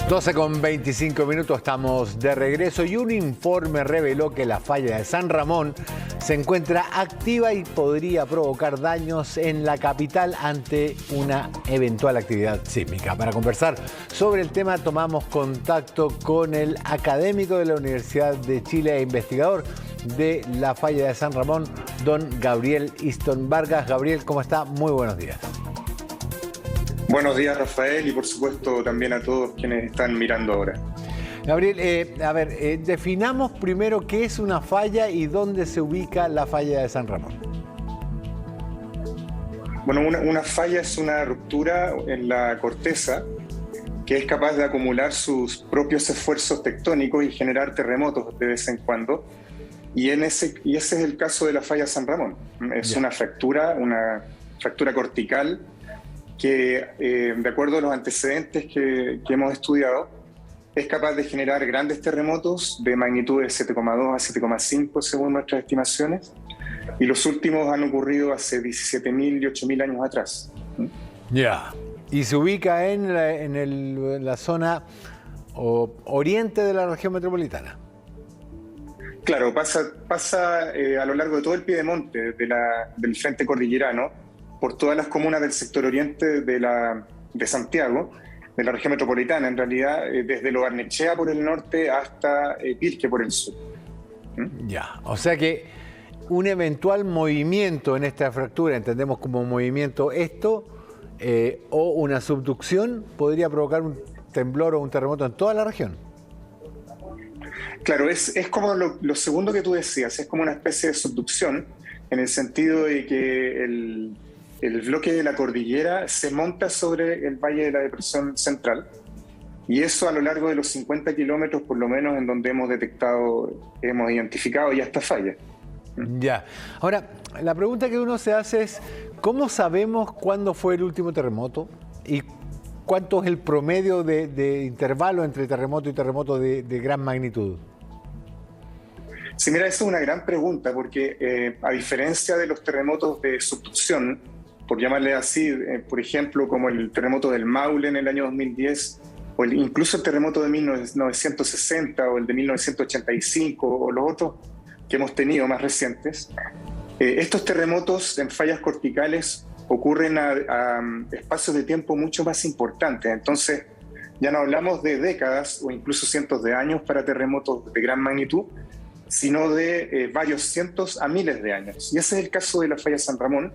12:25, estamos de regreso y un informe reveló que la falla de San Ramón se encuentra activa y podría provocar daños en la capital ante una eventual actividad sísmica. Para conversar sobre el tema tomamos contacto con el académico de la Universidad de Chile e investigador de la falla de San Ramón, don Gabriel Easton Vargas. Gabriel, ¿cómo está? Muy buenos días. Buenos días, Rafael, y por supuesto también a todos quienes están mirando ahora. Gabriel, definamos primero qué es una falla y dónde se ubica la falla de San Ramón. Bueno, una falla es una ruptura en la corteza que es capaz de acumular sus propios esfuerzos tectónicos y generar terremotos de vez en cuando. Y ese es el caso de la falla San Ramón. Es una fractura cortical que, de acuerdo a los antecedentes que hemos estudiado, es capaz de generar grandes terremotos de magnitud de 7,2 a 7,5 según nuestras estimaciones, y los últimos han ocurrido hace 17.000 y 8.000 años atrás. Ya. Y se ubica en la zona oriente de la región metropolitana. Claro, pasa a lo largo de todo el piedemonte del frente cordillerano, por todas las comunas del sector oriente de Santiago, de la región metropolitana, en realidad, desde Lo Barnechea por el norte hasta Pirque por el sur. Ya, o sea que un eventual movimiento en esta fractura, entendemos como movimiento esto, o una subducción, podría provocar un temblor o un terremoto en toda la región. Claro, es como lo segundo que tú decías, es como una especie de subducción, en el sentido de que el bloque de la cordillera se monta sobre el Valle de la Depresión Central, y eso a lo largo de los 50 kilómetros por lo menos en donde hemos identificado ya esta falla. Ya. Ahora, la pregunta que uno se hace es, ¿cómo sabemos cuándo fue el último terremoto? ¿Y cuánto es el promedio de intervalo entre terremoto y terremoto de gran magnitud? Sí, mira, esa es una gran pregunta, porque a diferencia de los terremotos de subducción, por llamarle así, por ejemplo, como el terremoto del Maule en el año 2010, o incluso el terremoto de 1960 o el de 1985, o los otros que hemos tenido más recientes, estos terremotos en fallas corticales ocurren a espacios de tiempo mucho más importantes. Entonces, ya no hablamos de décadas o incluso cientos de años para terremotos de gran magnitud, sino de varios cientos a miles de años. Y ese es el caso de la falla San Ramón,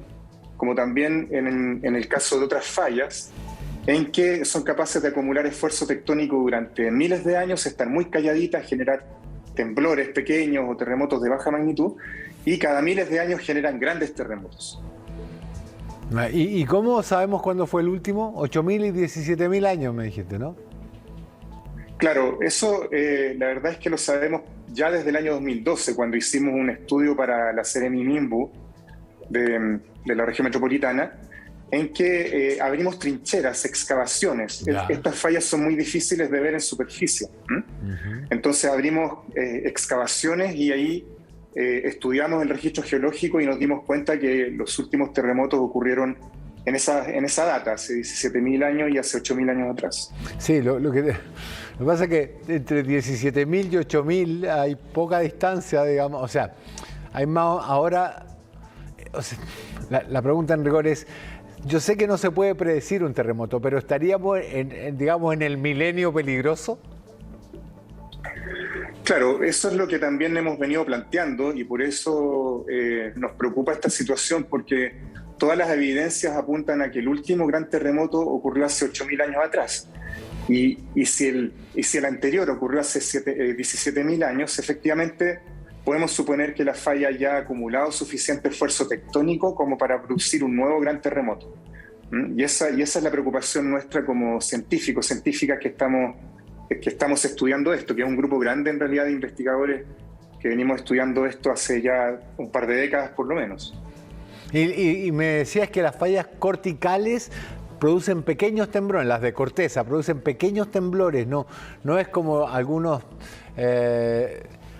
como también en el caso de otras fallas, en que son capaces de acumular esfuerzo tectónico durante miles de años, estar muy calladitas, generar temblores pequeños o terremotos de baja magnitud, y cada miles de años generan grandes terremotos. ¿Y cómo sabemos cuándo fue el último? 8.000 y 17.000 años, me dijiste, ¿no? Claro, eso la verdad es que lo sabemos ya desde el año 2012, cuando hicimos un estudio para la Seremi Minbu de la región metropolitana, en que abrimos trincheras, excavaciones. Estas fallas son muy difíciles de ver en superficie. Entonces abrimos excavaciones y ahí estudiamos el registro geológico y nos dimos cuenta que los últimos terremotos ocurrieron en esa data, hace 17.000 años y hace 8.000 años atrás. Sí, lo que pasa es que entre 17.000 y 8.000 hay poca distancia, digamos. O sea, hay más ahora. O sea, la pregunta en rigor es, yo sé que no se puede predecir un terremoto, pero ¿estaríamos en el milenio peligroso? Claro, eso es lo que también hemos venido planteando, y por eso nos preocupa esta situación, porque todas las evidencias apuntan a que el último gran terremoto ocurrió hace 8.000 años atrás. Y si el anterior ocurrió hace 17.000 años, efectivamente podemos suponer que la falla ya ha acumulado suficiente esfuerzo tectónico como para producir un nuevo gran terremoto. Y esa es la preocupación nuestra como científicas que estamos estudiando esto, que es un grupo grande en realidad de investigadores que venimos estudiando esto hace ya un par de décadas por lo menos. Y me decías que las fallas corticales producen pequeños temblores, las de corteza producen pequeños temblores, no es como algunos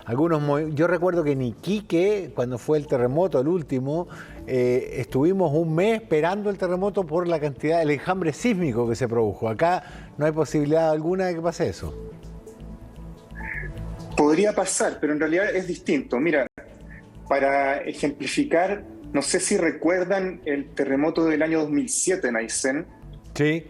Yo recuerdo que en Iquique, cuando fue el terremoto, el último, estuvimos un mes esperando el terremoto por la cantidad, el enjambre sísmico que se produjo. Acá no hay posibilidad alguna de que pase eso. Podría pasar, pero en realidad es distinto. Mira, para ejemplificar, no sé si recuerdan el terremoto del año 2007 en Aysén. Sí.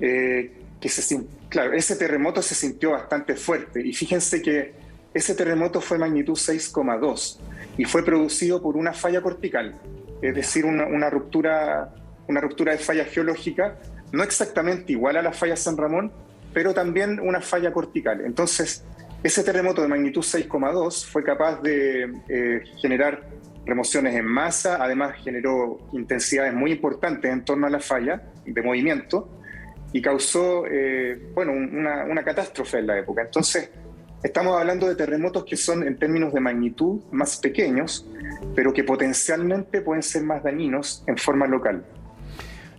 Claro, ese terremoto se sintió bastante fuerte. Y fíjense que ese terremoto fue magnitud 6,2 y fue producido por una falla cortical, es decir, una ruptura de falla geológica, no exactamente igual a la falla San Ramón, pero también una falla cortical. Entonces, ese terremoto de magnitud 6,2 fue capaz de generar remociones en masa, además generó intensidades muy importantes en torno a la falla de movimiento y causó una catástrofe en la época. Entonces, estamos hablando de terremotos que son en términos de magnitud más pequeños, pero que potencialmente pueden ser más dañinos en forma local.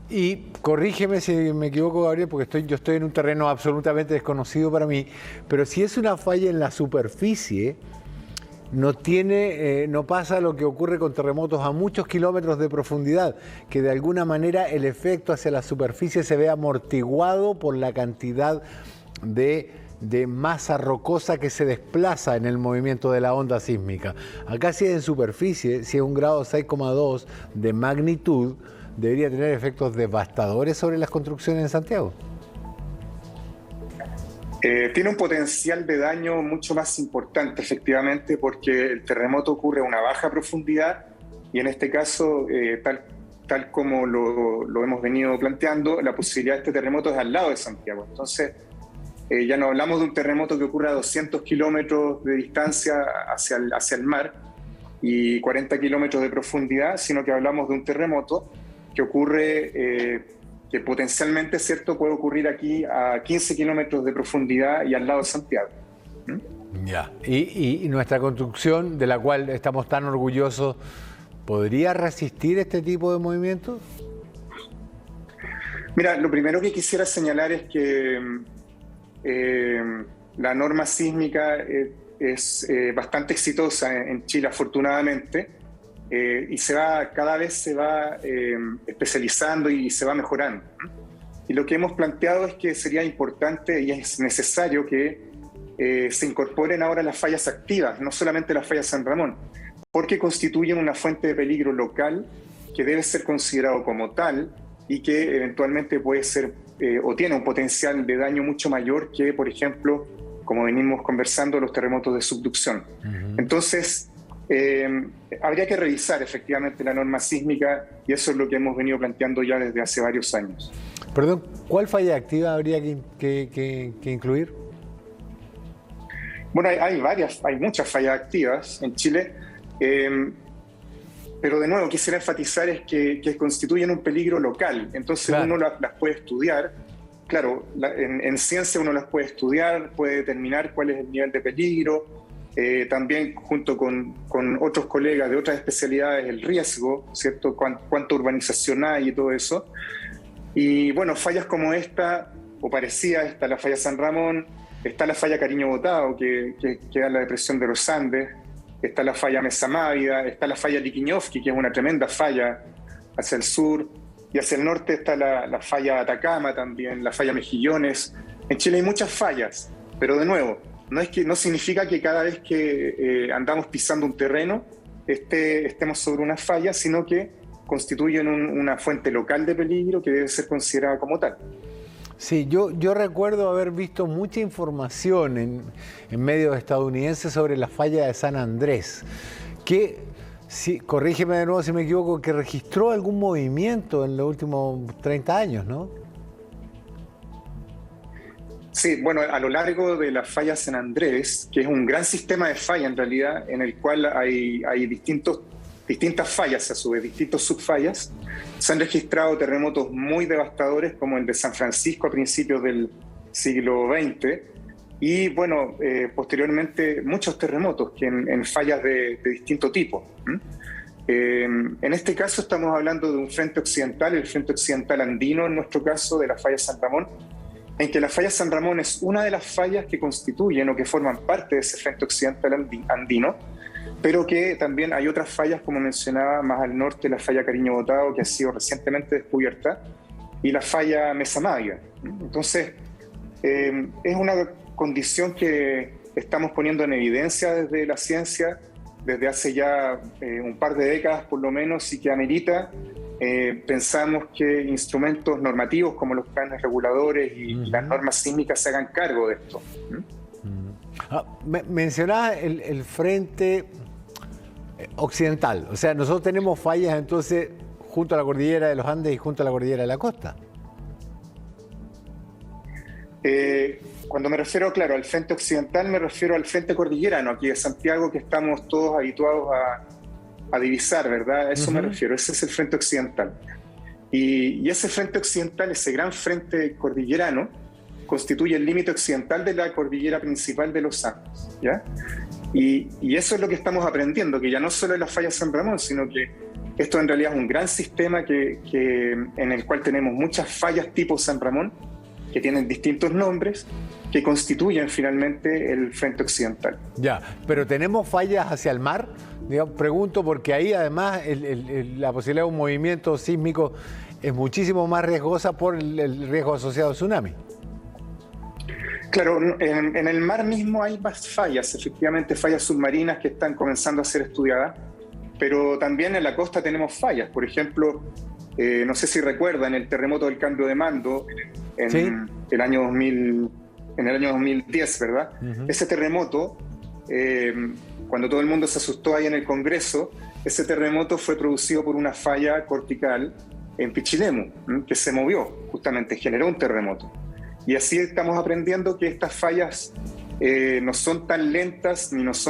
Y corrígeme si me equivoco, Gabriel, porque yo estoy en un terreno absolutamente desconocido para mí, pero si es una falla en la superficie, no pasa lo que ocurre con terremotos a muchos kilómetros de profundidad, que de alguna manera el efecto hacia la superficie se ve amortiguado por la cantidad de masa rocosa que se desplaza en el movimiento de la onda sísmica. Acá si es en superficie, si es un grado 6,2 de magnitud, debería tener efectos devastadores sobre las construcciones en Santiago. Tiene un potencial de daño mucho más importante, efectivamente, porque el terremoto ocurre a una baja profundidad y en este caso, tal como lo hemos venido planteando, la posibilidad de este terremoto es al lado de Santiago. Entonces, ya no hablamos de un terremoto que ocurre a 200 kilómetros de distancia hacia el mar y 40 kilómetros de profundidad, sino que hablamos de un terremoto que ocurre, que potencialmente, ¿cierto?, puede ocurrir aquí a 15 kilómetros de profundidad y al lado de Santiago. Ya. ¿Y nuestra construcción, de la cual estamos tan orgullosos, podría resistir este tipo de movimientos? Mira, lo primero que quisiera señalar es que la norma sísmica es bastante exitosa en Chile, afortunadamente, y cada vez se va especializando y se va mejorando. Y lo que hemos planteado es que sería importante y es necesario que se incorporen ahora las fallas activas, no solamente la falla San Ramón, porque constituyen una fuente de peligro local que debe ser considerado como tal y que eventualmente puede ser o tiene un potencial de daño mucho mayor que, por ejemplo, como venimos conversando, los terremotos de subducción. Entonces, habría que revisar efectivamente la norma sísmica y eso es lo que hemos venido planteando ya desde hace varios años. Perdón, ¿cuál falla activa habría que incluir? Bueno, hay muchas fallas activas en Chile, pero de nuevo quisiera enfatizar es que constituyen un peligro local, entonces claro, uno las puede estudiar. Claro, en ciencia uno las puede estudiar, puede determinar cuál es el nivel de peligro, también junto con otros colegas de otras especialidades el riesgo, ¿cierto? Cuánta urbanización hay y todo eso. Y bueno, fallas como esta, o parecida a esta, la falla San Ramón, está la falla Cariño Botado, que da en la depresión de los Andes, está la falla Mesa Mávida, está la falla Liquiñovsky, que es una tremenda falla hacia el sur, y hacia el norte está la falla Atacama también, la falla Mejillones. En Chile hay muchas fallas, pero de nuevo, no significa que cada vez que andamos pisando un terreno estemos sobre una falla, sino que constituyen una fuente local de peligro que debe ser considerada como tal. Sí, yo recuerdo haber visto mucha información en medios estadounidenses sobre la falla de San Andrés, que, corrígeme de nuevo si me equivoco, que registró algún movimiento en los últimos 30 años, ¿no? Sí, bueno, a lo largo de la falla San Andrés, que es un gran sistema de falla en realidad, en el cual hay distintas fallas a su vez, distintos subfallas, se han registrado terremotos muy devastadores como el de San Francisco a principios del siglo XX y bueno, posteriormente muchos terremotos que en fallas de distinto tipo. En este caso estamos hablando de un frente occidental, el frente occidental andino en nuestro caso de la falla San Ramón, en que la falla San Ramón es una de las fallas que constituyen o que forman parte de ese frente occidental andino, pero que también hay otras fallas, como mencionaba, más al norte, la falla Cariño Botado, que ha sido recientemente descubierta, y la falla Mesa Madia. Entonces, es una condición que estamos poniendo en evidencia desde la ciencia, desde hace ya un par de décadas por lo menos, y que amerita, pensamos que instrumentos normativos como los planes reguladores y las normas sísmicas se hagan cargo de esto. Mencionaba el frente occidental, o sea, nosotros tenemos fallas entonces junto a la cordillera de los Andes y junto a la cordillera de la costa. Cuando me refiero, claro, al frente occidental, me refiero al frente cordillerano, aquí de Santiago, que estamos todos habituados a divisar, ¿verdad? A eso me refiero, ese es el frente occidental. Y ese frente occidental, ese gran frente cordillerano, constituye el límite occidental de la cordillera principal de los Andes, ¿ya? Y eso es lo que estamos aprendiendo, que ya no solo es la falla San Ramón, sino que esto en realidad es un gran sistema en el cual tenemos muchas fallas tipo San Ramón, que tienen distintos nombres, que constituyen finalmente el frente occidental. Ya, pero ¿tenemos fallas hacia el mar? Digamos, pregunto porque ahí además la posibilidad de un movimiento sísmico es muchísimo más riesgosa por el riesgo asociado al tsunami. Claro, en el mar mismo hay más fallas, efectivamente fallas submarinas que están comenzando a ser estudiadas, pero también en la costa tenemos fallas. Por ejemplo, no sé si recuerdan el terremoto del cambio de mando en ¿sí? el año 2010, ¿verdad? Ese terremoto, cuando todo el mundo se asustó ahí en el Congreso, ese terremoto fue producido por una falla cortical en Pichilemu, que se movió, justamente generó un terremoto. Y así estamos aprendiendo que estas fallas no son tan lentas ni nos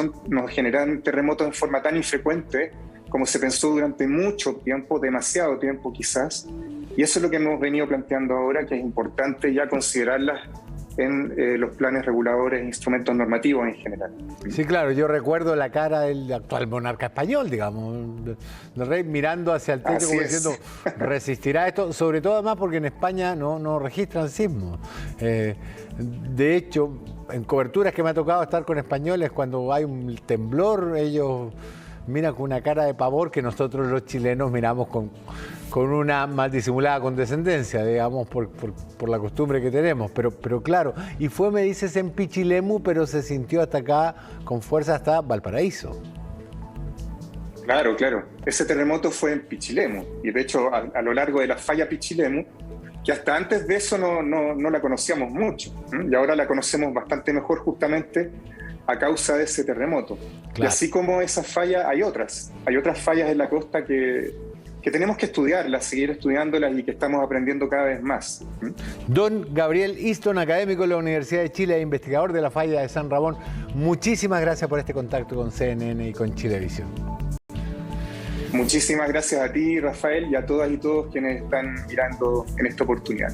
generan terremotos en forma tan infrecuente como se pensó durante mucho tiempo, demasiado tiempo quizás. Y eso es lo que hemos venido planteando ahora, que es importante ya considerarlas en los planes reguladores e instrumentos normativos en general. Sí, claro, yo recuerdo la cara del actual monarca español, digamos, del rey mirando hacia el techo como diciendo, ¿resistirá esto? Sobre todo además porque en España no registran sismos. De hecho, en coberturas que me ha tocado estar con españoles, cuando hay un temblor, ellos miran con una cara de pavor que nosotros los chilenos miramos con una mal disimulada condescendencia, digamos, por la costumbre que tenemos. Pero claro, y fue, me dices, en Pichilemu, pero se sintió hasta acá con fuerza hasta Valparaíso. Claro, claro. Ese terremoto fue en Pichilemu. Y de hecho, a lo largo de la falla Pichilemu, que hasta antes de eso no la conocíamos mucho. Y ahora la conocemos bastante mejor justamente a causa de ese terremoto. Claro. Y así como esa falla, hay otras fallas en la costa que tenemos que estudiarlas, seguir estudiándolas y que estamos aprendiendo cada vez más. Don Gabriel Easton, académico de la Universidad de Chile e investigador de la falla de San Ramón, muchísimas gracias por este contacto con CNN y con Chilevisión. Muchísimas gracias a ti, Rafael, y a todas y todos quienes están mirando en esta oportunidad.